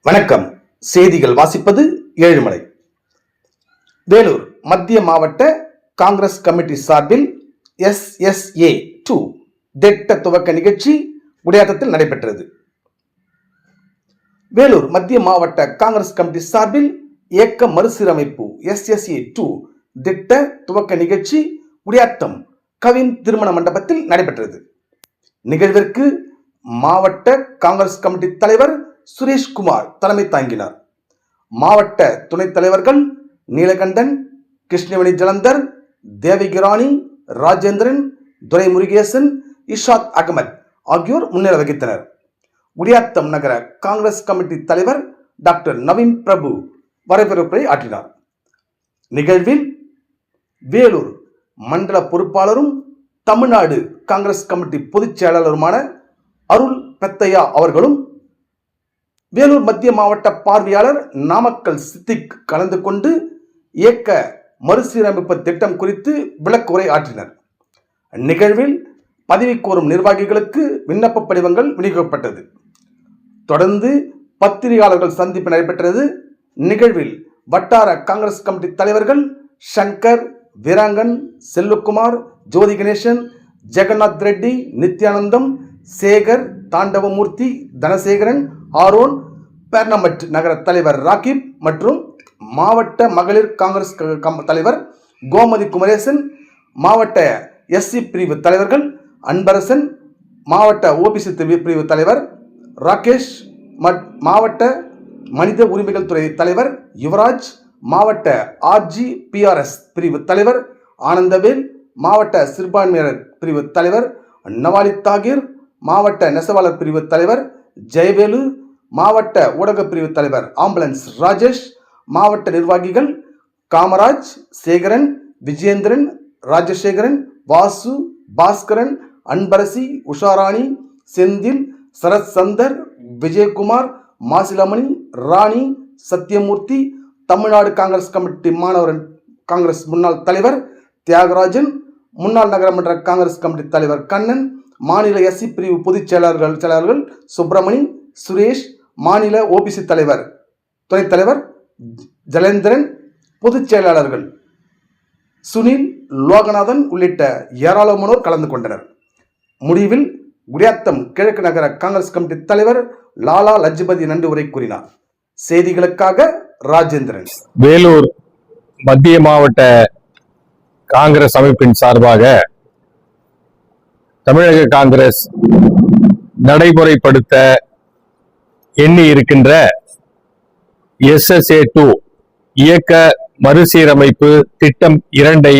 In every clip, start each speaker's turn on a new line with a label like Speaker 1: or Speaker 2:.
Speaker 1: வணக்கம். செய்திகள் வாசிப்பது ஏழுமலை. வேலூர் மத்திய மாவட்ட காங்கிரஸ் கமிட்டி சார்பில் SSA2 திட்ட துவக்க நிகழ்ச்சி குடியாத்தத்தில் நடைபெற்றது. வேலூர் மத்திய மாவட்ட காங்கிரஸ் கமிட்டி சார்பில் இயக்க மறுசீரமைப்பு SSA2 திட்ட துவக்க நிகழ்ச்சி குடியாத்தம் கவின் திருமண மண்டபத்தில் நடைபெற்றது. நிகழ்விற்கு மாவட்ட காங்கிரஸ் கமிட்டி தலைவர் சுரேஷ்குமார் தலைமை தாங்கினார். மாவட்ட துணைத் தலைவர்கள் நீலகண்டன், கிருஷ்ணவேணி ஜலந்தர், தேவகிராணி, ராஜேந்திரன், துரை முருகேசன், இஷாத் அகமது ஆகியோர் முன்னிலை வகித்தனர். குடியாத்தம் நகர காங்கிரஸ் கமிட்டி தலைவர் டாக்டர் நவீன் பிரபு வரவேற்புரை ஆற்றினார். நிகழ்வில் வேலூர் மண்டல பொறுப்பாளரும் தமிழ்நாடு காங்கிரஸ் கமிட்டி பொதுச் செயலாளருமான அருள் பெத்தையா அவர்களும், வேலூர் மத்திய மாவட்ட பார்வையாளர் நாமக்கல் சித்திக் கலந்து கொண்டு இயக்க மறுசீரமைப்பு திட்டம் குறித்து விளக்குரை ஆற்றினர். நிகழ்வில் பதவி கோரும் நிர்வாகிகளுக்கு விண்ணப்ப படிவங்கள் விநியோகிக்கப்பட்டது. தொடர்ந்து பத்திரிகையாளர்கள் சந்திப்பு நடைபெற்றது. நிகழ்வில் வட்டார காங்கிரஸ் கமிட்டி தலைவர்கள் சங்கர், வீராங்கன், செல்வகுமார், ஜோதி கணேசன், ஜெகநாத் ரெட்டி, நித்யானந்தம், சேகர், தாண்டவமூர்த்தி, தனசேகரன், ஆரோன், பேர்னமட் நகர தலைவர் ராகிப் மற்றும் மாவட்ட மகளிர் காங்கிரஸ் தலைவர் கோமதி குமரேசன், மாவட்ட SC பிரிவு தலைவர்கள் அன்பரசன், மாவட்ட OBC பிரிவு தலைவர் ராகேஷ், மாவட்ட மனித உரிமைகள் துறை தலைவர் யுவராஜ், மாவட்ட RGPRS பிரிவு தலைவர் ஆனந்தவேல், மாவட்ட சிறுபான்மையினர் பிரிவு தலைவர் நவாலி தாகிர், மாவட்ட நெசவாளர் பிரிவு தலைவர் ஜெயவேலு, மாவட்ட ஊடக பிரிவு தலைவர் ஆம்புலன்ஸ் ராஜேஷ், மாவட்ட நிர்வாகிகள் காமராஜ், சேகரன், விஜயேந்திரன், ராஜசேகரன், வாசு, பாஸ்கரன், அன்பரசி, உஷாராணி, செந்தில், சரத் சந்தர், விஜயகுமார், மாசிலமணி, ராணி, சத்தியமூர்த்தி, தமிழ்நாடு காங்கிரஸ் கமிட்டி மாணவர் காங்கிரஸ் முன்னாள் தலைவர் தியாகராஜன், முன்னாள் நகரமன்ற காங்கிரஸ் கமிட்டி தலைவர் கண்ணன், மாநில SC பிரிவு பொதுச் செயலாளர்கள் சுப்பிரமணி, சுரேஷ், மாநில OBC தலைவர் துணைத் தலைவர் ஜலேந்திரன், பொதுச் செயலாளர்கள் சுனில், லோகநாதன் உள்ளிட்ட ஏராளமானோர் கலந்து கொண்டனர். முடிவில் குடியாத்தம் கிழக்கு நகர காங்கிரஸ் கமிட்டி தலைவர் லாலா லஜ்பதி நன்றி உரை கூறினார். செய்திகளுக்காக ராஜேந்திரன்.
Speaker 2: வேலூர் மத்திய மாவட்ட காங்கிரஸ் அமைப்பின் சார்பாக தமிழக காங்கிரஸ் நடைமுறைப்படுத்த எண்ணி இருக்கின்ற SSA2 இயக்க மறுசீரமைப்பு திட்டம் 2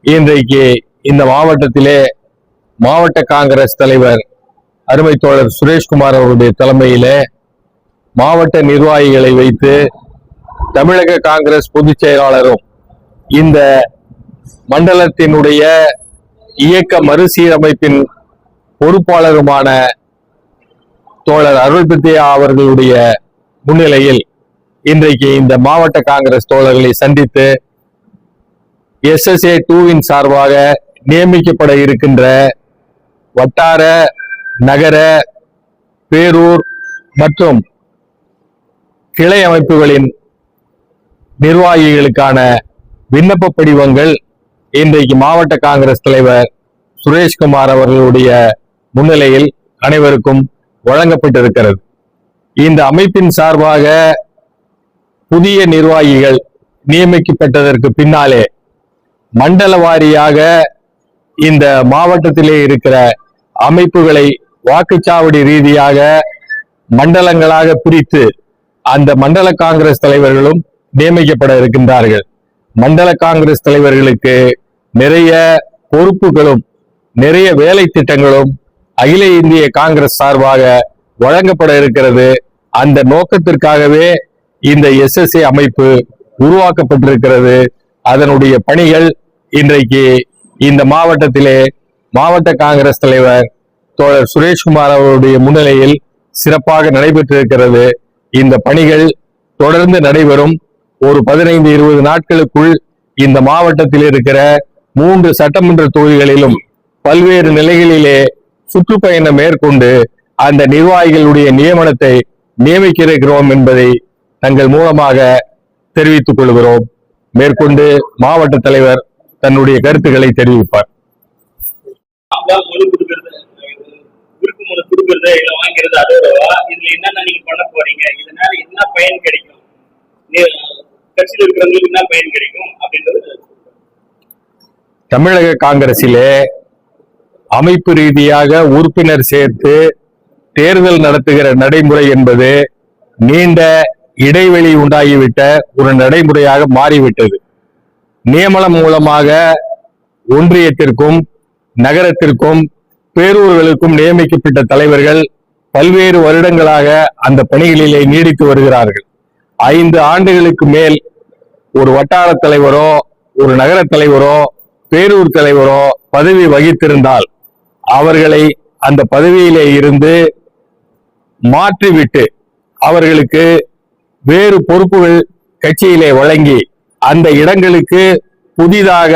Speaker 2: இன்றைக்கு இந்த மாவட்டத்திலே மாவட்ட காங்கிரஸ் தலைவர் அருமை தோழர் சுரேஷ்குமார் அவருடைய தலைமையிலே மாவட்ட நிர்வாகிகளை வைத்து தமிழக காங்கிரஸ் பொதுச் செயலாளரும் இந்த மண்டலத்தினுடைய இயக்க மறுசீரமைப்பின் பொறுப்பாளருமான தோழர் அருள் பெத்தையா அவர்களுடைய முன்னிலையில் இன்றைக்கு இந்த மாவட்ட காங்கிரஸ் தோழர்களை சந்தித்து SSA2வின் சார்பாக நியமிக்கப்பட இருக்கின்ற வட்டார, நகர, பேரூர் மற்றும் கிளை அமைப்புகளின் நிர்வாகிகளுக்கான விண்ணப்ப படிவங்கள் இன்றைக்கு மாவட்ட காங்கிரஸ் தலைவர் சுரேஷ்குமார் அவர்களுடைய முன்னிலையில் அனைவருக்கும் வழங்கப்பட்டிருக்கிறது. இந்த அமைப்பின் சார்பாக புதிய நிர்வாகிகள் நியமிக்கப்பட்டதற்கு பின்னாலே மண்டல வாரியாக இந்த மாவட்டத்திலே இருக்கிற அமைப்புகளை வாக்குச்சாவடி ரீதியாக மண்டலங்களாக பிரித்து அந்த மண்டல காங்கிரஸ் தலைவர்களும் நியமிக்கப்பட இருக்கின்றார்கள். மண்டல காங்கிரஸ் தலைவர்களுக்கு நிறைய பொறுப்புகளும் நிறைய வேலை திட்டங்களும் அகில இந்திய காங்கிரஸ் சார்பாக வழங்கப்பட இருக்கிறது. அந்த நோக்கத்திற்காகவே இந்த SSA அமைப்பு உருவாக்கப்பட்டிருக்கிறது. அதனுடைய பணிகள் இன்றைக்கு இந்த மாவட்டத்திலே மாவட்ட காங்கிரஸ் தலைவர் தோழர் சுரேஷ்குமார் அவருடைய முன்னிலையில் சிறப்பாக நடைபெற்றிருக்கிறது. இந்த பணிகள் தொடர்ந்து நடைபெறும். ஒரு 15-20 நாட்களுக்குள் இந்த மாவட்டத்தில் இருக்கிற 3 சட்டமன்ற தொகுதிகளிலும் பல்வேறு நிலைகளிலே சுற்றுப்பயணம் மேற்கொண்டு அந்த நிர்வாகிகளுடைய நியமனத்தை நியமிக்க இருக்கிறோம் என்பதை தங்கள் மூலமாக தெரிவித்துக் கொள்கிறோம். மேற்கொண்டு மாவட்ட தலைவர் தன்னுடைய கருத்துக்களை தெரிவிப்பார். தமிழக காங்கிரசிலே அமைப்பு ரீதியாக உறுப்பினர் சேர்த்து தேர்தல் நடத்துகிற நடைமுறை என்பது நீண்ட இடைவெளி உண்டாகிவிட்ட ஒரு நடைமுறையாக மாறிவிட்டது. நியமனம் மூலமாக ஒன்றியத்திற்கும் நகரத்திற்கும் பேரூர்களுக்கும் நியமிக்கப்பட்ட தலைவர்கள் பல்வேறு வருடங்களாக அந்த பணிகளிலே நீடித்து வருகிறார்கள். 5 ஆண்டுகளுக்கு மேல் ஒரு வட்டார தலைவரோ ஒரு நகர தலைவரோ பேரூர் தலைவரோ பதவி வகித்திருந்தால் அவர்களை அந்த பதவியிலே இருந்து மாற்றிவிட்டு அவர்களுக்கு வேறு பொறுப்புகள் கட்சியிலே வழங்கி அந்த இடங்களுக்கு புதிதாக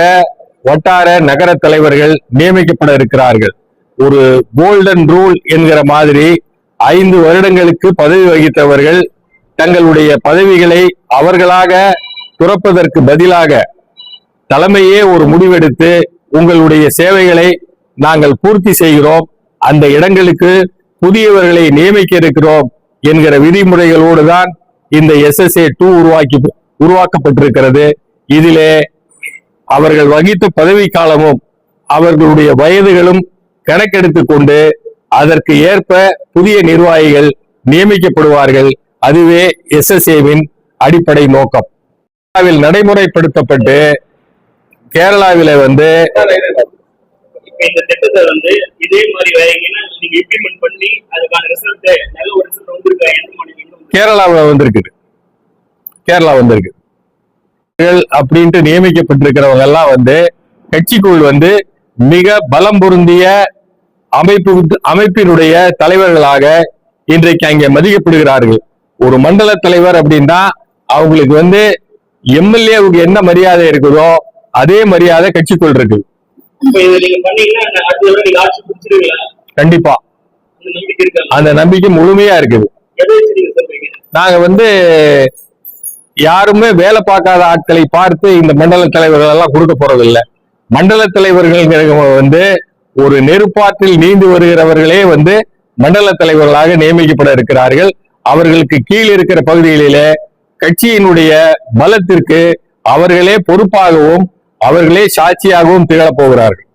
Speaker 2: வட்டார நகர தலைவர்கள் நியமிக்கப்பட இருக்கிறார்கள். ஒரு கோல்டன் ரூல் என்கிற மாதிரி 5 வருடங்களுக்கு பதவி வகித்தவர்கள் தங்களுடைய பதவிகளை அவர்களாக துறப்பதற்கு பதிலாக தலைமையே ஒரு முடிவெடுத்து உங்களுடைய சேவைகளை நாங்கள் பூர்த்தி செய்கிறோம், அந்த இடங்களுக்கு புதியவர்களை நியமிக்க இருக்கிறோம் என்கிற விதிமுறைகளோடு தான் இந்த SSA 2 உருவாக்கப்பட்டிருக்கிறது. இதிலே அவர்கள் வகித்த பதவி காலமும் அவர்களுடைய வயதுகளும் கணக்கெடுத்துக் கொண்டு அதற்கு ஏற்ப புதிய நிர்வாகிகள் நியமிக்கப்படுவார்கள். அதுவே SSA-வின் அடிப்படை நோக்கம். நடைமுறைப்படுத்தப்பட்டு கேரளாவில இந்த திட்டத்தை இதே மாதிரி வேற எங்கன்னா நீங்க இம்ப்ளிமெண்ட் பண்ணி அதுக்கான ரிசல்ட் நல்ல ஒரு ரிசல்ட் வந்திருக்கு. கேரளாவில் வந்திருக்கு. அப்படின்ட்டு நியமிக்கப்பட்டிருக்கிறவங்க எல்லாம் கட்சிக்குள் மிக பலம் பொருந்திய அமைப்பினுடைய தலைவர்களாக இன்றைக்கு அங்கே மதிக்கப்படுகிறார்கள். ஒரு மண்டல தலைவர் அப்படின்னா அவங்களுக்கு எம்எல்ஏவுக்கு என்ன மரியாதை இருக்குதோ அதே மரியாதை கட்சிக்குள் இருக்கு. கண்டிப்பா அந்த நம்பிக்கை முழுமையா இருக்குது. நாங்க யாருமே வேலை பார்க்காத ஆட்களை பார்த்து இந்த மண்டல தலைவர்கள் எல்லாம் கொடுக்க போறதில்லை. மண்டல தலைவர்கள் ஒரு நெருப்பாற்றில் நீந்து வருகிறவர்களே மண்டல தலைவர்களாக நியமிக்கப்பட இருக்கிறார்கள். அவர்களுக்கு கீழ் இருக்கிற பகுதிகளிலே கட்சியினுடைய பலத்திற்கு அவர்களே பொறுப்பாகவும் அவர்களே சாட்சியாகவும் திகழப் போகிறார்கள்.